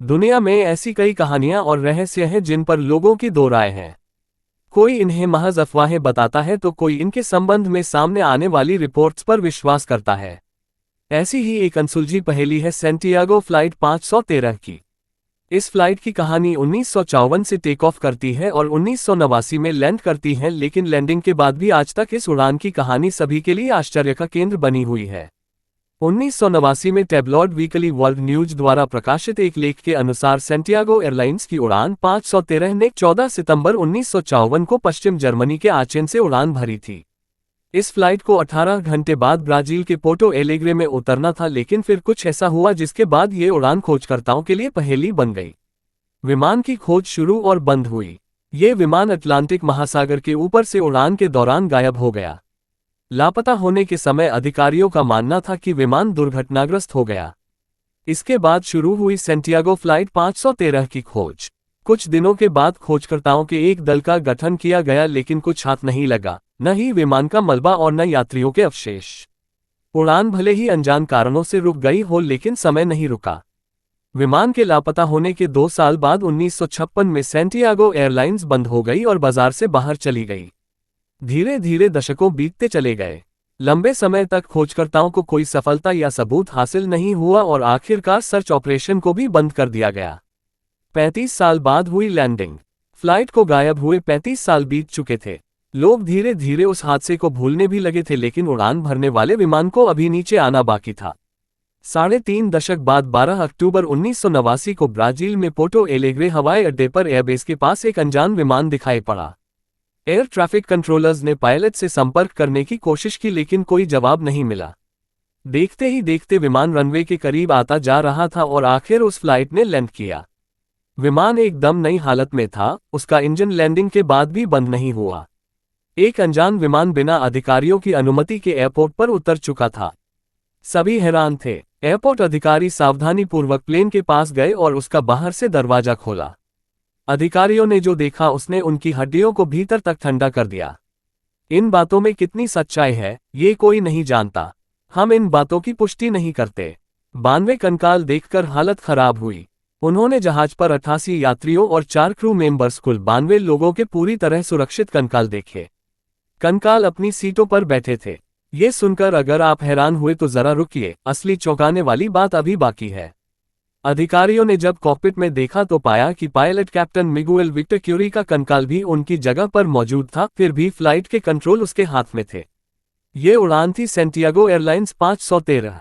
दुनिया में ऐसी कई कहानियां और रहस्य हैं जिन पर लोगों की दो राय हैं। कोई इन्हें महज अफवाहें बताता है तो कोई इनके संबंध में सामने आने वाली रिपोर्ट्स पर विश्वास करता है। ऐसी ही एक अनसुलझी पहेली है सैंटियागो फ्लाइट 513 की। इस फ्लाइट की कहानी 1954 से टेक ऑफ करती है और 1989 में लैंड करती है, लेकिन लैंडिंग के बाद भी आज तक इस उड़ान की कहानी सभी के लिए आश्चर्य का केंद्र बनी हुई है। 1989 में टैबलॉइड वीकली वर्ल्ड न्यूज द्वारा प्रकाशित एक लेख के अनुसार सैंटियागो एयरलाइंस की उड़ान 513 ने 14 सितंबर 1954 को पश्चिम जर्मनी के आचेन से उड़ान भरी थी। इस फ्लाइट को 18 घंटे बाद ब्राजील के पोर्टो एलेग्रे में उतरना था, लेकिन फिर कुछ ऐसा हुआ जिसके बाद ये उड़ान खोजकर्ताओं के लिए पहेली बन गई। विमान की खोज शुरू और बंद हुई। ये विमान अटलांटिक महासागर के ऊपर से उड़ान के दौरान गायब हो गया। लापता होने के समय अधिकारियों का मानना था कि विमान दुर्घटनाग्रस्त हो गया। इसके बाद शुरू हुई सैंटियागो फ्लाइट 513 की खोज। कुछ दिनों के बाद खोजकर्ताओं के एक दल का गठन किया गया, लेकिन कुछ हाथ नहीं लगा, न ही विमान का मलबा और न यात्रियों के अवशेष। उड़ान भले ही अनजान कारणों से रुक गई हो, लेकिन समय नहीं रुका। विमान के लापता होने के 2 साल बाद 1956 में सैंटियागो एयरलाइंस बंद हो गई और बाजार से बाहर चली गई। धीरे धीरे दशकों बीतते चले गए। लंबे समय तक खोजकर्ताओं को कोई सफलता या सबूत हासिल नहीं हुआ और आखिरकार सर्च ऑपरेशन को भी बंद कर दिया गया। 35 साल बाद हुई लैंडिंग। फ्लाइट को गायब हुए 35 साल बीत चुके थे। लोग धीरे धीरे उस हादसे को भूलने भी लगे थे, लेकिन उड़ान भरने वाले विमान को अभी नीचे आना बाकी था। 3.5 दशक बाद 12 अक्टूबर 1989 को ब्राजील में पोर्टो एलेग्रे हवाई अड्डे पर एयरबेस के पास एक अनजान विमान दिखाई पड़ा। एयर ट्रैफिक कंट्रोलर्स ने पायलट से संपर्क करने की कोशिश की, लेकिन कोई जवाब नहीं मिला। देखते ही देखते विमान रनवे के करीब आता जा रहा था और आखिर उस फ्लाइट ने लैंड किया। विमान एकदम नई हालत में था, उसका इंजन लैंडिंग के बाद भी बंद नहीं हुआ। एक अनजान विमान बिना अधिकारियों की अनुमति के एयरपोर्ट पर उतर चुका था। सभी हैरान थे। एयरपोर्ट अधिकारी सावधानीपूर्वक प्लेन के पास गए और उसका बाहर से दरवाजा खोला। अधिकारियों ने जो देखा उसने उनकी हड्डियों को भीतर तक ठंडा कर दिया। इन बातों में कितनी सच्चाई है, ये कोई नहीं जानता। हम इन बातों की पुष्टि नहीं करते। 92 कंकाल देखकर हालत खराब हुई। उन्होंने जहाज पर 88 यात्रियों और 4 क्रू मेंबर्स कुल 92 लोगों के पूरी तरह सुरक्षित कंकाल देखे। कंकाल अपनी सीटों पर बैठे थे। ये सुनकर अगर आप हैरान हुए तो जरा रुकिए, असली चौंकाने वाली बात अभी बाकी है। अधिकारियों ने जब कॉकपिट में देखा तो पाया कि pilot captain Miguel Victor Curie का कंकाल भी उनकी जगह पर मौजूद था, फिर भी फ्लाइट के कंट्रोल उसके हाथ में थे। ये उड़ान थी सैंटियागो एयरलाइंस 513।